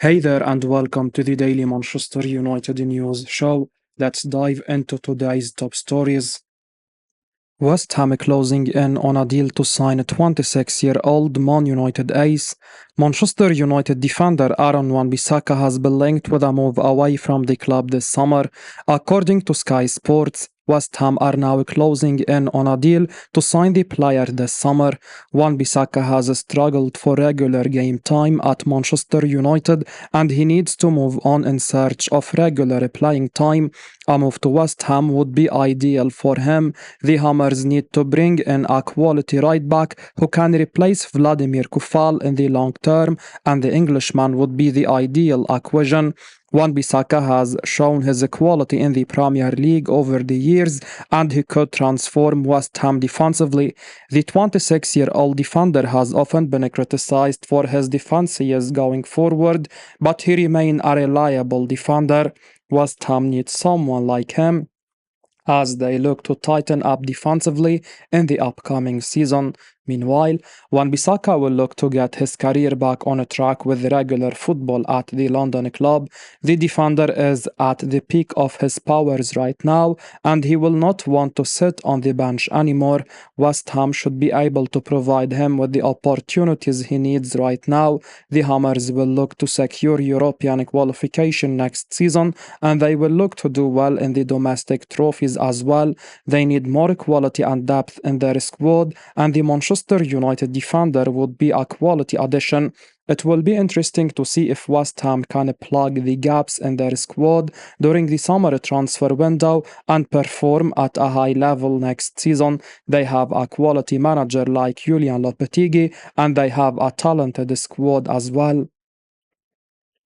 Hey there, and welcome to the Daily Manchester United News Show. Let's dive into today's top stories. West Ham closing in on a deal to sign a 26-year-old Man United ace. Manchester United defender Aaron Wan-Bissaka has been linked with a move away from the club this summer. According to Sky Sports, West Ham are now closing in on a deal to sign the player this summer. Wan-Bissaka has struggled for regular game time at Manchester United and he needs to move on in search of regular playing time. A move to West Ham would be ideal for him. The Hammers need to bring in a quality right back who can replace Vladimir Kufal in the long term, and the Englishman would be the ideal acquisition. Wan-Bissaka has shown his quality in the Premier League over the years, and he could transform West Ham defensively. The 26-year-old defender has often been criticized for his defenses going forward, but he remains a reliable defender. West Ham needs someone like him as they look to tighten up defensively in the upcoming season. Meanwhile, Wan-Bissaka will look to get his career back on track with regular football at the London club. The defender is at the peak of his powers right now, and he will not want to sit on the bench anymore. West Ham should be able to provide him with the opportunities he needs right now. The Hammers will look to secure European qualification next season, and they will look to do well in the domestic trophies as well. They need more quality and depth in their squad, and the Manchester United defender would be a quality addition. It will be interesting to see if West Ham can plug the gaps in their squad during the summer transfer window and perform at a high level next season. They have a quality manager like Julian Lopetegui, and they have a talented squad as well.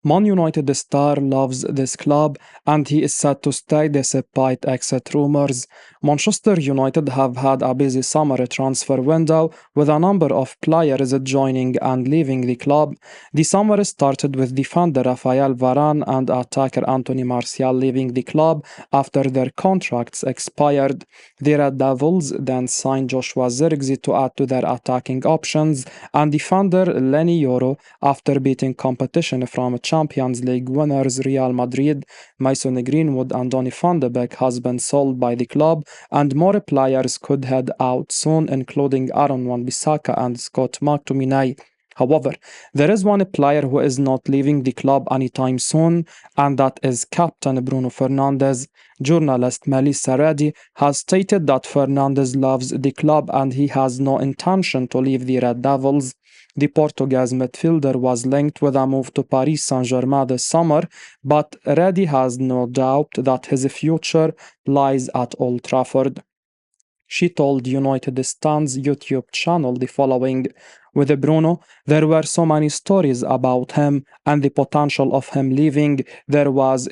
Man United star loves this club and he is set to stay despite exit rumours. Manchester United have had a busy summer transfer window with a number of players joining and leaving the club. The summer started with defender Raphael Varane and attacker Anthony Martial leaving the club after their contracts expired. The Red Devils then signed Joshua Zirkzee to add to their attacking options and defender Lenny Yoro after beating competition from Champions League winners Real Madrid. Mason Greenwood and Donny van de Beek has been sold by the club, and more players could head out soon, including Aaron Wan-Bissaka and Scott McTominay. However, there is one player who is not leaving the club anytime soon, and that is captain Bruno Fernandes. Journalist Melissa Reddy has stated that Fernandes loves the club and he has no intention to leave the Red Devils. The Portuguese midfielder was linked with a move to Paris Saint-Germain this summer, but Reddy has no doubt that his future lies at Old Trafford. She told United Stand's YouTube channel the following: with Bruno, there were so many stories about him and the potential of him leaving. There was,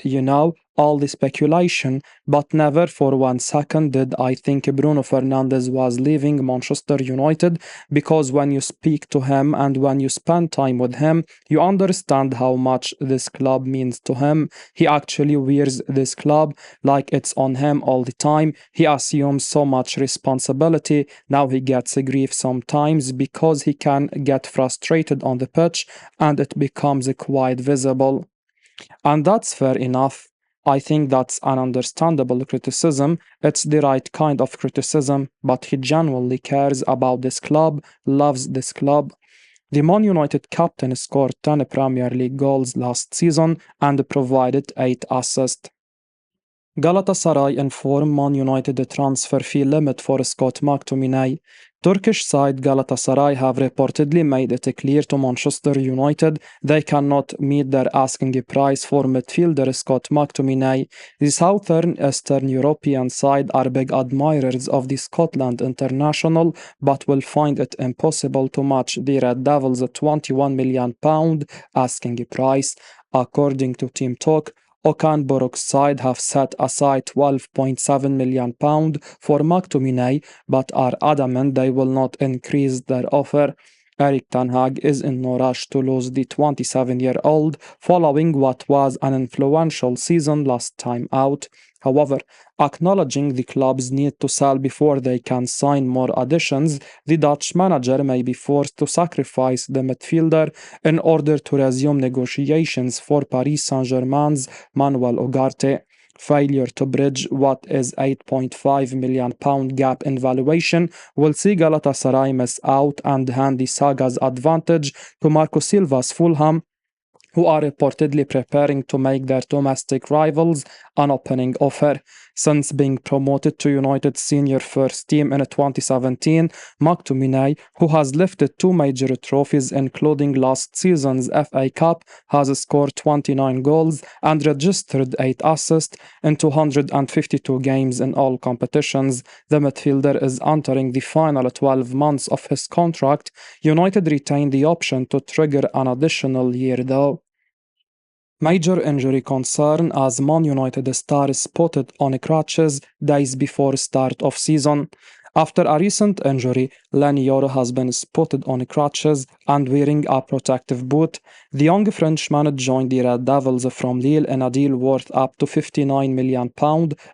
all the speculation, but never for 1 second did I think Bruno Fernandes was leaving Manchester United, because when you speak to him and when you spend time with him, you understand how much this club means to him. He actually wears this club like it's on him all the time. He assumes so much responsibility. Now he gets grief sometimes because he can get frustrated on the pitch and it becomes quite visible. And that's fair enough. I think that's an understandable criticism. It's the right kind of criticism, but he genuinely cares about this club, loves this club. The Man United captain scored 10 Premier League goals last season and provided 8 assists. Galatasaray informed Man United the transfer fee limit for Scott McTominay. Turkish side Galatasaray have reportedly made it clear to Manchester United they cannot meet their asking price for midfielder Scott McTominay. The southern Eastern European side are big admirers of the Scotland international, but will find it impossible to match the Red Devils' £21 million asking price. According to Team Talk, Okan Buruk's side have set aside £12.7 million for McTominay, but are adamant they will not increase their offer. Erik ten Hag is in no rush to lose the 27-year-old following what was an influential season last time out. However, acknowledging the club's need to sell before they can sign more additions, the Dutch manager may be forced to sacrifice the midfielder in order to resume negotiations for Paris Saint-Germain's Manuel Ugarte. Failure to bridge what is £8.5 million gap in valuation will see Galatasaray miss out and hand the saga's advantage to Marco Silva's Fulham, who are reportedly preparing to make their domestic rivals an opening offer. Since being promoted to United's senior first team in 2017, McTominay, who has lifted two major trophies including last season's FA Cup, has scored 29 goals and registered 8 assists in 252 games in all competitions. The midfielder is entering the final 12 months of his contract. United retain the option to trigger an additional year though. Major injury concern as Man United star is spotted on crutches days before start of season. After a recent injury, Leny Yoro has been spotted on crutches and wearing a protective boot. The young Frenchman joined the Red Devils from Lille in a deal worth up to £59 million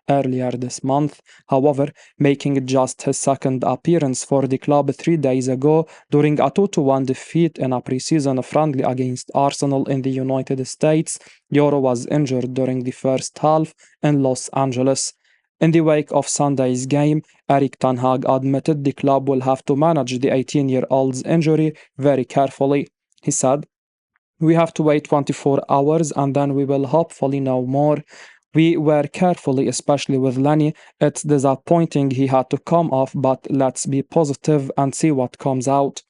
earlier this month, however, making just his second appearance for the club 3 days ago during a 2-1 defeat in a pre-season friendly against Arsenal in the United States. Yoro was injured during the first half in Los Angeles. In the wake of Sunday's game, Erik ten Hag admitted the club will have to manage the 18-year-old's injury very carefully. He said, "We have to wait 24 hours and then we will hopefully know more. We were carefully, especially with Lenny. It's disappointing he had to come off, but let's be positive and see what comes out."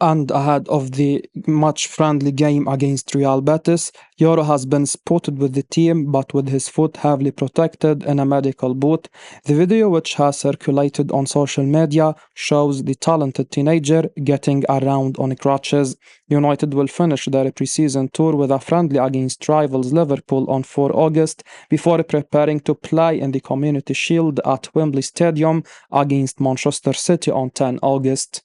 And ahead of the match-friendly game against Real Betis, Yoro has been spotted with the team but with his foot heavily protected in a medical boot. The video, which has circulated on social media, shows the talented teenager getting around on crutches. United will finish their pre-season tour with a friendly against rivals Liverpool on 4 August before preparing to play in the Community Shield at Wembley Stadium against Manchester City on 10 August.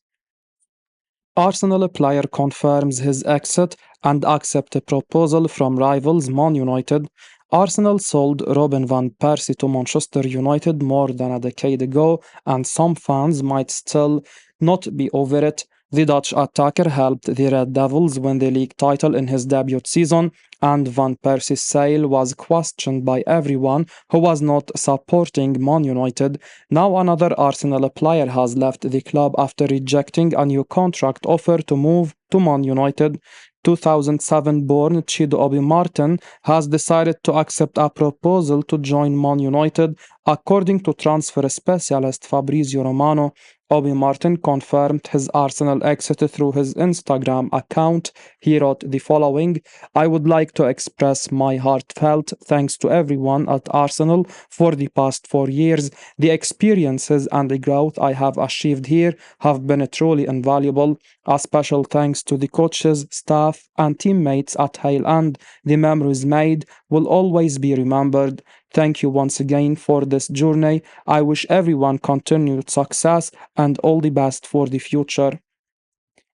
Arsenal player confirms his exit and accepts a proposal from rivals Man United. Arsenal sold Robin van Persie to Manchester United more than a decade ago, and some fans might still not be over it. The Dutch attacker helped the Red Devils win the league title in his debut season, and Van Persie's sale was questioned by everyone who was not supporting Man United. Now another Arsenal player has left the club after rejecting a new contract offer to move to Man United. 2007-born Chido Obi Martin has decided to accept a proposal to join Man United, according to transfer specialist Fabrizio Romano. Obi Martin confirmed his Arsenal exit through his Instagram account. He wrote the following: "I would like to express my heartfelt thanks to everyone at Arsenal for the past 4 years. The experiences and the growth I have achieved here have been truly invaluable. A special thanks to the coaches, staff, and teammates at Hale End. The memories made will always be remembered. Thank you once again for this journey. I wish everyone continued success and all the best for the future."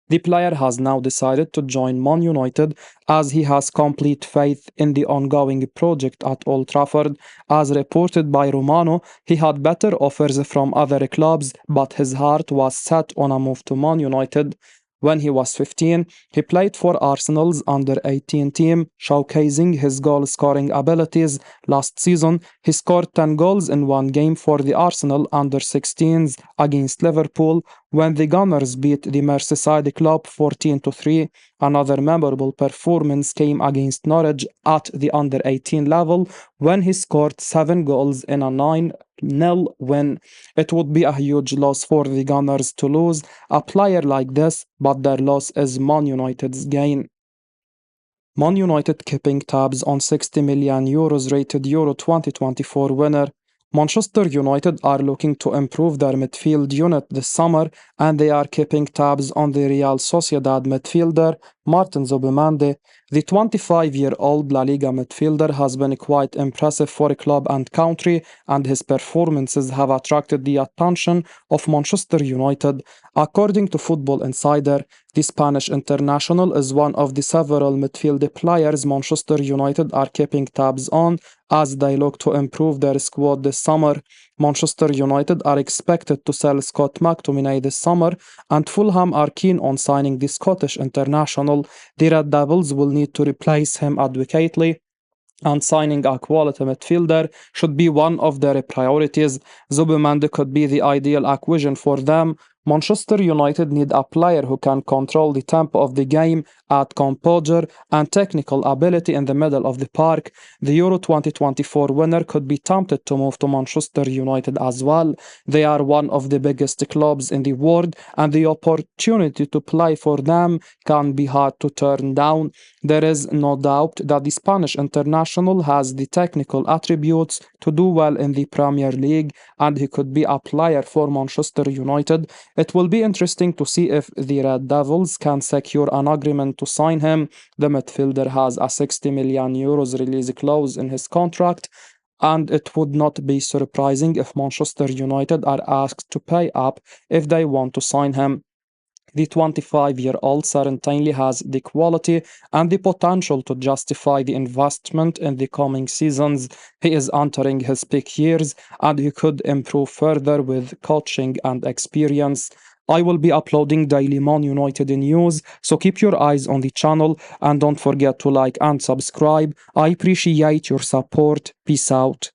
The player has now decided to join Man United as he has complete faith in the ongoing project at Old Trafford. As reported by Romano, he had better offers from other clubs, but his heart was set on a move to Man United. When he was 15, he played for Arsenal's under-18 team, showcasing his goal-scoring abilities. Last season, he scored 10 goals in one game for the Arsenal under-16s against Liverpool when the Gunners beat the Merseyside club 14-3. Another memorable performance came against Norwich at the under-18 level when he scored 7 goals in a 9-0 win. It would be a huge loss for the Gunners to lose a player like this, but their loss is Man United's gain. Man United keeping tabs on €60 million rated Euro 2024 winner. Manchester United are looking to improve their midfield unit this summer, and they are keeping tabs on the Real Sociedad midfielder Martin Zubimendi. The 25-year-old La Liga midfielder has been quite impressive for club and country, and his performances have attracted the attention of Manchester United. According to Football Insider, the Spanish international is one of the several midfield players Manchester United are keeping tabs on as they look to improve their squad this summer. Manchester United are expected to sell Scott McTominay this summer, and Fulham are keen on signing the Scottish international. The Red Devils will need to replace him adequately, and signing a quality midfielder should be one of their priorities. Zubimendi could be the ideal acquisition for them. Manchester United need a player who can control the tempo of the game, add composure and technical ability in the middle of the park. The Euro 2024 winner could be tempted to move to Manchester United as well. They are one of the biggest clubs in the world, and the opportunity to play for them can be hard to turn down. There is no doubt that the Spanish international has the technical attributes to do well in the Premier League, and he could be a player for Manchester United. It will be interesting to see if the Red Devils can secure an agreement to sign him. The midfielder has a €60 million release clause in his contract, and it would not be surprising if Manchester United are asked to pay up if they want to sign him. The 25-year-old certainly has the quality and the potential to justify the investment in the coming seasons. He is entering his peak years, and he could improve further with coaching and experience. I will be uploading daily Man United news, so keep your eyes on the channel and don't forget to like and subscribe. I appreciate your support. Peace out.